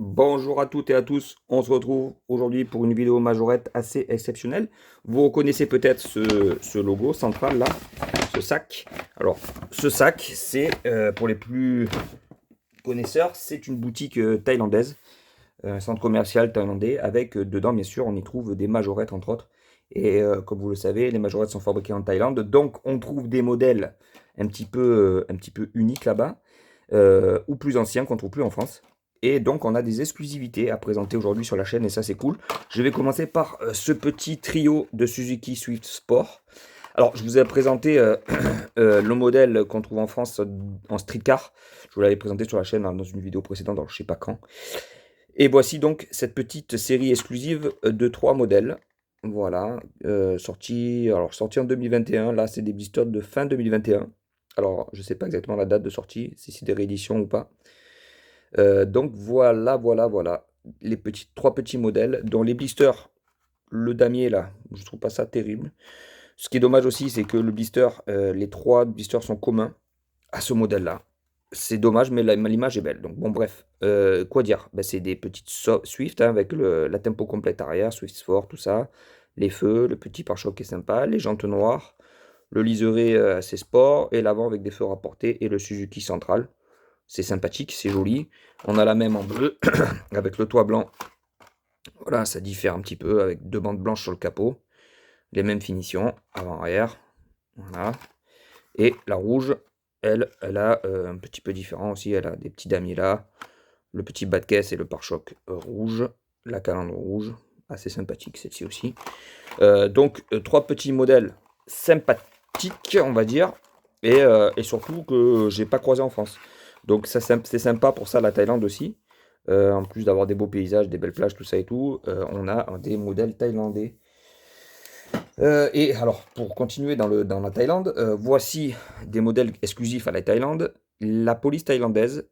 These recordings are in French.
Bonjour à toutes et à tous, on se retrouve aujourd'hui pour une vidéo majorette assez exceptionnelle. Vous reconnaissez peut-être ce logo central là, ce sac. Alors, ce sac, c'est pour les plus connaisseurs, c'est une boutique thaïlandaise, un centre commercial thaïlandais, avec dedans, bien sûr, on y trouve des majorettes entre autres. Et comme vous le savez, les majorettes sont fabriquées en Thaïlande, donc on trouve des modèles un petit peu uniques là-bas, ou plus anciens qu'on ne trouve plus en France. Et donc on a des exclusivités à présenter aujourd'hui sur la chaîne et ça c'est cool. Je vais commencer par ce petit trio de Suzuki Swift Sport. Alors je vous ai présenté le modèle qu'on trouve en France en street car. Je vous l'avais présenté sur la chaîne dans une vidéo précédente, alors je sais pas quand. Et voici donc cette petite série exclusive de 3 modèles. Voilà, sorti en 2021. Là, c'est des blisters de fin 2021. Alors, je ne sais pas exactement la date de sortie, si c'est des rééditions ou pas. Donc voilà, les trois petits modèles, dont les blisters, le damier là, je trouve pas ça terrible. Ce qui est dommage aussi, c'est que le blister, les trois blisters sont communs à ce modèle-là. C'est dommage, mais l'image est belle. Donc bon, bref, quoi dire? Ben, c'est des petites Swift hein, avec la tempo complète arrière, Swift Sport, tout ça. Les feux, le petit pare-choc qui est sympa, les jantes noires, le liseré assez sport, et l'avant avec des feux rapportés, et le Suzuki central. C'est sympathique, c'est joli. On a la même en bleu, avec le toit blanc. Voilà, ça diffère un petit peu, avec deux bandes blanches sur le capot. Les mêmes finitions, avant-arrière. Voilà. Et la rouge, elle a un petit peu différent aussi. Elle a des petits damiers là. Le petit bas de caisse et le pare-choc rouge. La calandre rouge. Assez sympathique celle-ci aussi. Donc, trois petits modèles sympathiques, on va dire. Et surtout que j'ai pas croisé en France. Donc, ça, c'est sympa pour ça, la Thaïlande aussi. En plus d'avoir des beaux paysages, des belles plages, tout ça et tout, on a des modèles thaïlandais. Et alors, pour continuer dans la Thaïlande, voici des modèles exclusifs à la Thaïlande. La police thaïlandaise,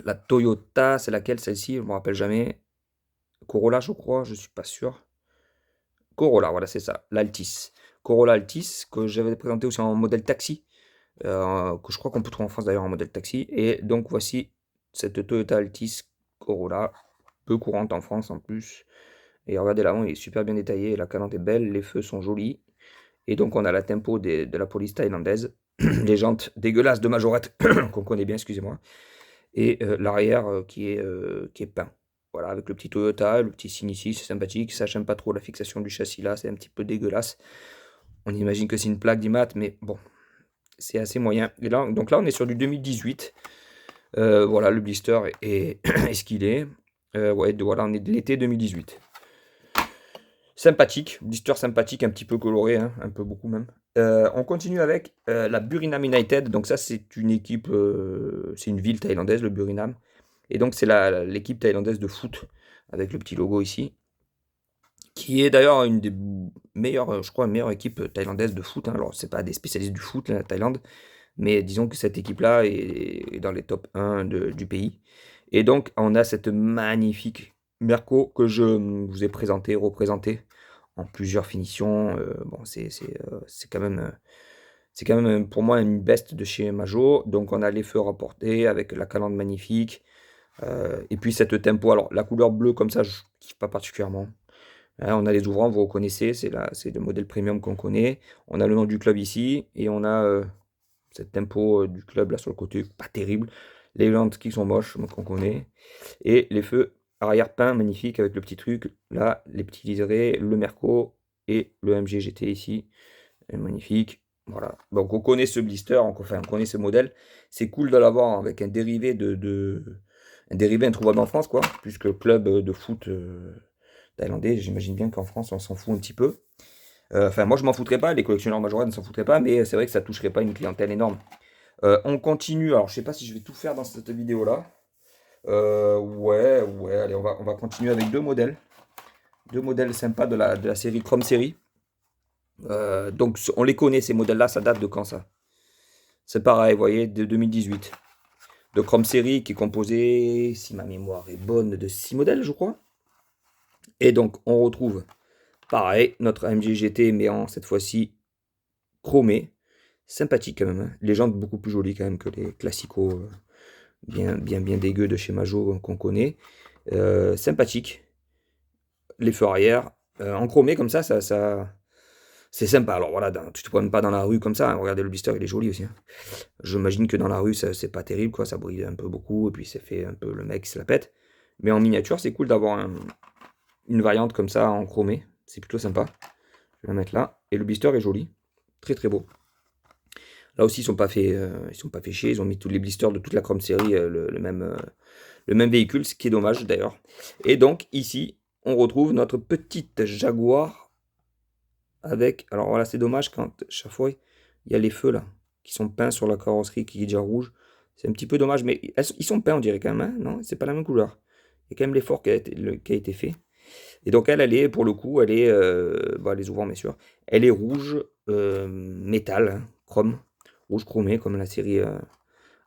la Toyota, c'est laquelle celle-ci? Je ne me rappelle jamais. Corolla, je crois, je suis pas sûr. Corolla, voilà, c'est ça, l'Altis. Corolla Altis, que j'avais présenté aussi en modèle taxi, que je crois qu'on peut trouver en France d'ailleurs en modèle taxi. Et donc voici cette Toyota Altis Corolla, peu courante en France en plus. Et regardez l'avant, il est super bien détaillé, la calandre est belle, les feux sont jolis. Et donc on a la tempo de la police thaïlandaise, les jantes dégueulasses de majorette qu'on connaît bien, excusez-moi, et l'arrière qui est peint. Voilà, avec le petit Toyota, le petit signe ici, c'est sympathique. Ça, j'aime pas trop la fixation du châssis là, c'est un petit peu dégueulasse. On imagine que c'est une plaque d'IMAT, mais bon, c'est assez moyen. Et là, donc là, on est sur du 2018. Voilà, le blister est ce qu'il est. Ouais, voilà, on est de l'été 2018. Sympathique, blister sympathique, un petit peu coloré, hein, un peu beaucoup même. On continue avec la Burinam United. Donc ça, c'est une équipe, c'est une ville thaïlandaise, le Burinam. Et donc c'est l'équipe thaïlandaise de foot, avec le petit logo ici, qui est d'ailleurs une des meilleures, je crois, meilleure équipe thaïlandaise de foot. Hein. Alors c'est pas des spécialistes du foot, la Thaïlande, mais disons que cette équipe-là est dans les top 1 du pays. Et donc on a cette magnifique Merco que je vous ai présenté, représenté en plusieurs finitions. Bon, c'est quand même pour moi une best de chez Majo. Donc on a les feux rapportés avec la calandre magnifique. Et puis cette tempo. Alors la couleur bleue comme ça, je kiffe pas particulièrement. Hein, on a les ouvrants, vous reconnaissez, c'est le modèle premium qu'on connaît. On a le nom du club ici et on a cette tempo du club là sur le côté, pas terrible. Les jantes qui sont moches, qu'on connaît. Et les feux arrière peints magnifiques avec le petit truc. Là, les petits liserés, le Merco et le MG GT ici. Magnifique. Voilà. Donc on connaît ce blister, enfin on connaît ce modèle. C'est cool de l'avoir avec un dérivé un dérivé introuvable en France, quoi. Puisque le club de foot thaïlandais, j'imagine bien qu'en France on s'en fout un petit peu. Enfin moi je m'en foutrais pas, les collectionneurs majorés ne s'en foutraient pas, mais c'est vrai que ça toucherait pas une clientèle énorme. On continue, alors je sais pas si je vais tout faire dans cette vidéo là. Ouais, allez, on va continuer avec deux modèles. Deux modèles sympas de la série Chrome Series. Donc on les connaît ces modèles-là, ça date de quand ça? C'est pareil, vous voyez, de 2018. De Chrome Series qui est composé, si ma mémoire est bonne, de 6 modèles, je crois. Et donc on retrouve, pareil, notre AMG GT, mais en cette fois-ci chromé. Sympathique quand même. Hein. Les jantes beaucoup plus jolies quand même que les classicos bien dégueu de chez Majo qu'on connaît. Sympathique. Les feux arrière, en chromé comme ça c'est sympa. Alors voilà, tu te promènes pas dans la rue comme ça, hein. Regardez le blister, il est joli aussi, hein. J'imagine que dans la rue, c'est pas terrible, quoi, ça brille un peu beaucoup, et puis ça fait un peu le mec qui se la pète. Mais en miniature, c'est cool d'avoir une variante comme ça en chromé, c'est plutôt sympa. Je vais la mettre là, et le blister est joli, très très beau. Là aussi, ils sont pas fait chier, ils ont mis tous les blisters de toute la Chrome série, le même véhicule, ce qui est dommage d'ailleurs. Et donc ici, on retrouve notre petite Jaguar avec... Alors voilà, c'est dommage quand chaque fois, il y a les feux là, qui sont peints sur la carrosserie qui est déjà rouge. C'est un petit peu dommage, mais ils sont peints on dirait quand même, hein, non? C'est pas la même couleur. Il y a quand même l'effort qui a été fait. Et donc elle est, pour le coup, elle est... les ouvrants bien sûr. Elle est rouge métal, hein, chrome. Rouge chromé, comme la série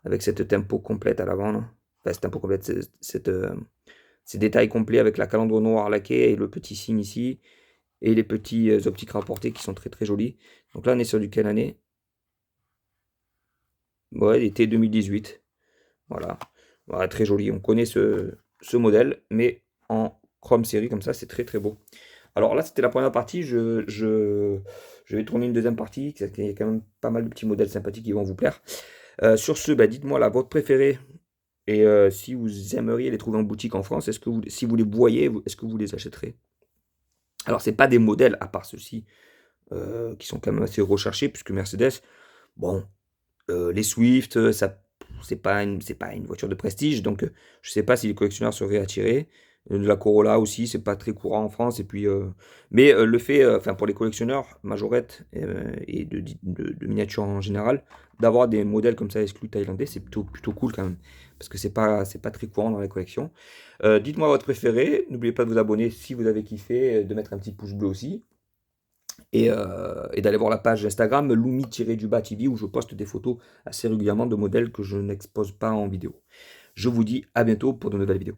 avec cette tempo complète à l'avant. Enfin, cette tempo complète, ces détails complets avec la calandre noire laquée et le petit signe ici. Et les petits optiques rapportés qui sont très très jolis. Donc là, on est sur du quelle année? Ouais, l'été 2018. Voilà. Voilà, très joli. On connaît ce modèle, mais en chrome série comme ça, c'est très très beau. Alors là, c'était la première partie. Je vais tourner une deuxième partie. Il y a quand même pas mal de petits modèles sympathiques qui vont vous plaire. Sur ce, dites-moi la vôtre préférée. Et si vous aimeriez les trouver en boutique en France, si vous les voyez, est-ce que vous les achèterez? Alors, c'est pas des modèles, à part ceux-ci, qui sont quand même assez recherchés, puisque Mercedes, bon, les Swift, c'est pas une voiture de prestige, donc je sais pas si les collectionneurs seraient attirés. La Corolla aussi, c'est pas très courant en France, et puis, mais le fait, enfin pour les collectionneurs, majorettes et de miniatures en général, d'avoir des modèles comme ça exclus thaïlandais, c'est plutôt cool quand même, parce que c'est pas très courant dans les collections. Dites-moi votre préféré, n'oubliez pas de vous abonner si vous avez kiffé, de mettre un petit pouce bleu aussi, et d'aller voir la page Instagram Lumi-du-bas TV où je poste des photos assez régulièrement de modèles que je n'expose pas en vidéo. Je vous dis à bientôt pour de nouvelles vidéos.